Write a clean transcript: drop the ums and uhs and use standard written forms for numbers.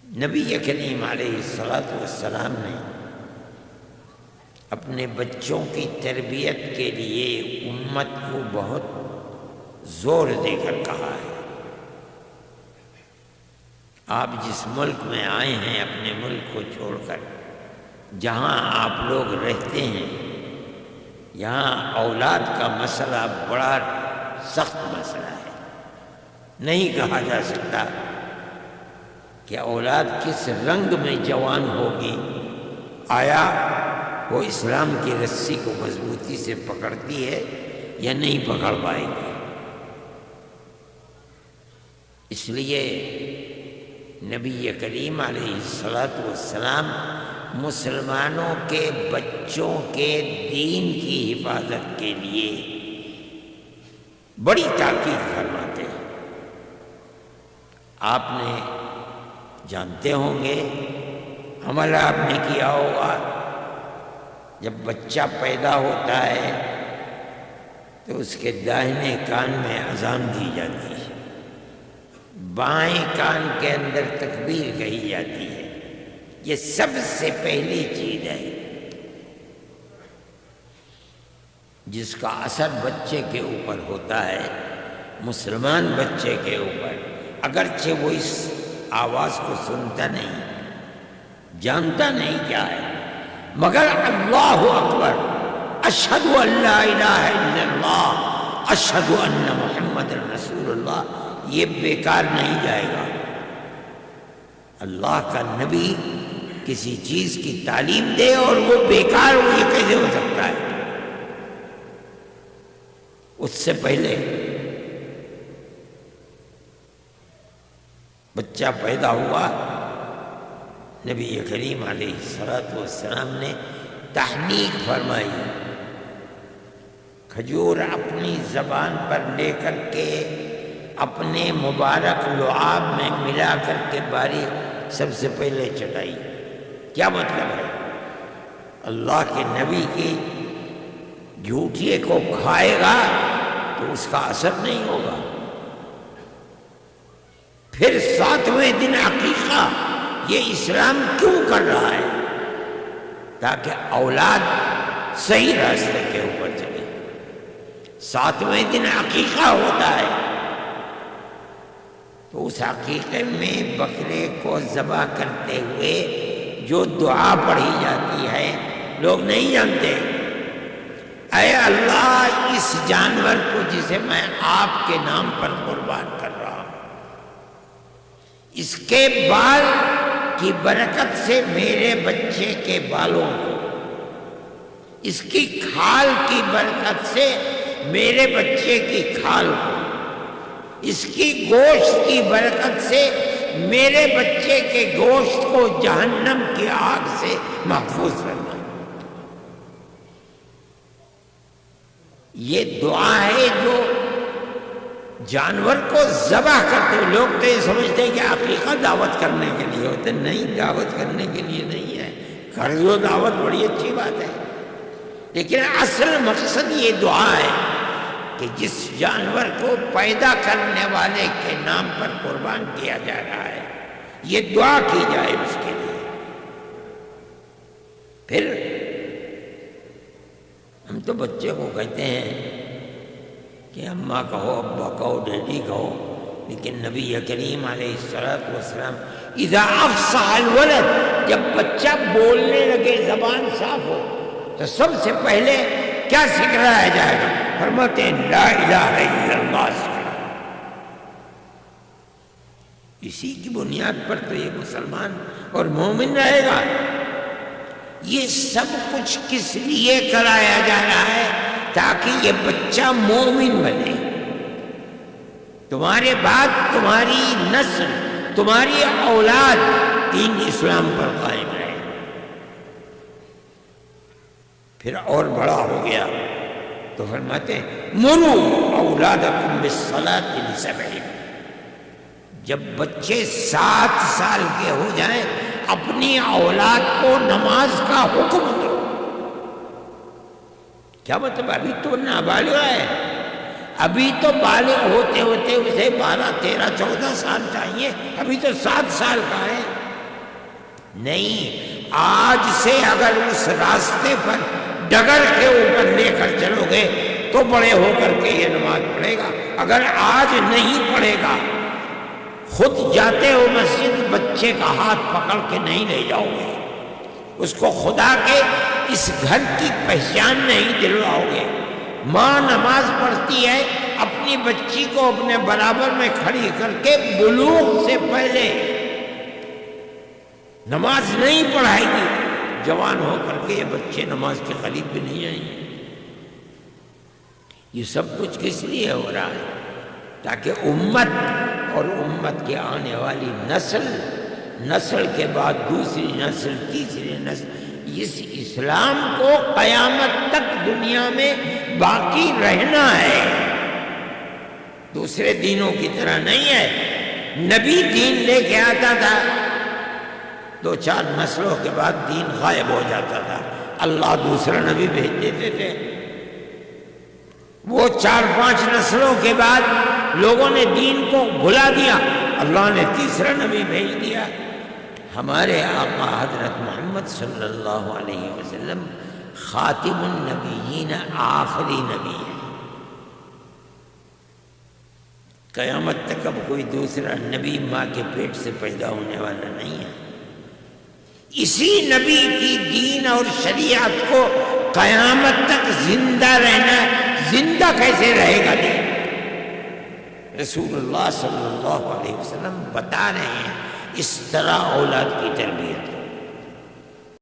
نبی کریم علیہ السلام نے اپنے بچوں کی تربیت کے لیے امت کو بہت زور دے کر کہا ہے، آپ جس ملک میں آئے ہیں اپنے ملک کو چھوڑ کر جہاں آپ لوگ رہتے ہیں، یہاں اولاد کا مسئلہ بڑا سخت مسئلہ ہے۔ نہیں کہا جا سکتا کہ اولاد کس رنگ میں جوان ہوگی، آیا وہ اسلام کی رسی کو مضبوطی سے پکڑتی ہے یا نہیں پکڑ پائے گی۔ اس لیے نبی کریم علیہ السلام مسلمانوں کے بچوں کے دین کی حفاظت کے لیے بڑی تاکید فرماتے ہیں۔ آپ نے جانتے ہوں گے، عمل آپ نے کیا ہوگا، جب بچہ پیدا ہوتا ہے تو اس کے داہنے کان میں اذان دی جاتی ہے، بائیں کان کے اندر تکبیر کہی جاتی ہے۔ یہ سب سے پہلی چیز ہے جس کا اثر بچے کے اوپر ہوتا ہے، مسلمان بچے کے اوپر، اگرچہ وہ اس آواز کو سنتا نہیں، جانتا نہیں کیا ہے، مگر اللہ اکبر، اشہد ان لا الہ الا اللہ، اشہد ان محمد رسول اللہ، یہ بیکار نہیں جائے گا۔ اللہ کا نبی کسی چیز کی تعلیم دے اور وہ بیکار ہو، یہ کیسے ہو سکتا ہے؟ اس سے پہلے بچہ پیدا ہوا، نبی کریم علیہ السلام نے تحنیک فرمائی، کھجور اپنی زبان پر لے کر کے اپنے مبارک لعاب میں ملا کر کے باریک سب سے پہلے چٹائی۔ کیا مطلب ہے؟ اللہ کے نبی کی جھوٹیے کو کھائے گا تو اس کا اثر نہیں ہوگا۔ پھر 7ویں دن عقیقہ، یہ اسلام کیوں کر رہا ہے؟ تاکہ اولاد صحیح راستے کے اوپر چلے۔ 7ویں دن عقیقہ ہوتا ہے تو اس عقیقے میں بکرے کو ذبح کرتے ہوئے جو دعا پڑھی جاتی ہے لوگ نہیں جانتے۔ اے اللہ، اس جانور کو جسے میں آپ کے نام پر قربان کر رہا ہوں، اس کے بال کی برکت سے میرے بچے کے بالوں کو، اس کی کھال کی برکت سے میرے بچے کی کھال کو، اس کی گوشت کی برکت سے میرے بچے کے گوشت کو جہنم کی آگ سے محفوظ کرنا۔ یہ دعا ہے جو جانور کو ذبح کرتے ہوئے، لوگ تو یہ سمجھتے ہیں کہ عقیقہ دعوت کرنے کے لیے ہوتے، نہیں، دعوت کرنے کے لیے نہیں ہے۔ کر دو دعوت، بڑی اچھی بات ہے، لیکن اصل مقصد یہ دعا ہے کہ جس جانور کو پیدا کرنے والے کے نام پر قربان کیا جا رہا ہے، یہ دعا کی جائے اس کے لیے۔ پھر ہم تو بچے کو کہتے ہیں کہ اماں کہو، ابا کہو، ڈیڈی کہو، لیکن نبی کریم علیہ السلام اذا افصح الولد، جب بچہ بولنے لگے، زبان صاف ہو، تو سب سے پہلے کیا سکھلایا جائے گا؟ فرماتے ہیں لا الہ الا اللہ۔ اسی کی بنیاد پر تو یہ مسلمان اور مومن رہے گا۔ یہ سب کچھ کس لیے کرایا جا رہا ہے؟ تاکہ یہ بچہ مومن بنے، تمہارے بعد تمہاری نسل، تمہاری اولاد دین اسلام پر قائم رہے۔ پھر اور بڑا ہو گیا تو فرماتے ہیں مرو اولادکم بالصلاۃ لسبع، جب بچے 7 سال کے ہو جائیں اپنی اولاد کو نماز کا حکم دو۔ کیا مطلب؟ ابھی تو نابالغ ہے، ابھی تو بالغ ہوتے ہوتے اسے 12 13 14 سال چاہیے، ابھی تو 7 سال کا ہے۔ نہیں، آج سے اگر اس راستے پر ڈگر کے اوپر لے کر چلو گے تو بڑے ہو کر کے یہ نماز پڑھے گا۔ اگر آج نہیں پڑھے گا، خود جاتے ہو مسجد، بچے کا ہاتھ پکڑ کے نہیں لے جاؤ گے، اس کو خدا کے اس گھر کی پہچان نہیں دلواؤ گے۔ ماں نماز پڑھتی ہے، اپنی بچی کو اپنے برابر میں کھڑی کر کے بلوغ سے پہلے نماز نہیں پڑھائے گی، جوان ہو کر کے یہ بچے نماز کے قریب بھی نہیں جائیں گے۔ یہ سب کچھ کس لیے ہو رہا ہے؟ تاکہ امت اور امت کے آنے والی نسل کے بعد دوسری نسل، تیسری نسل، اس اسلام کو قیامت تک دنیا میں باقی رہنا ہے، دوسرے دینوں کی طرح نہیں ہے۔ نبی دین لے کے آتا تھا، 2-4 نسلوں کے بعد دین غائب ہو جاتا تھا، اللہ دوسرا نبی بھیج دیتے تھے۔ وہ 4-5 نسلوں کے بعد لوگوں نے دین کو بھلا دیا، اللہ نے تیسرا نبی بھیج دیا۔ ہمارے آقا حضرت محمد صلی اللہ علیہ وسلم خاتم النبیین، آخری نبی ہے۔ قیامت تک اب کوئی دوسرا نبی ماں کے پیٹ سے پیدا ہونے والا نہیں ہے۔ اسی نبی کی دین اور شریعت کو قیامت تک زندہ رہنا، زندہ کیسے رہے گا دین؟ رسول اللہ صلی اللہ علیہ وسلم بتا رہے ہیں اس طرح اولاد کی تربیت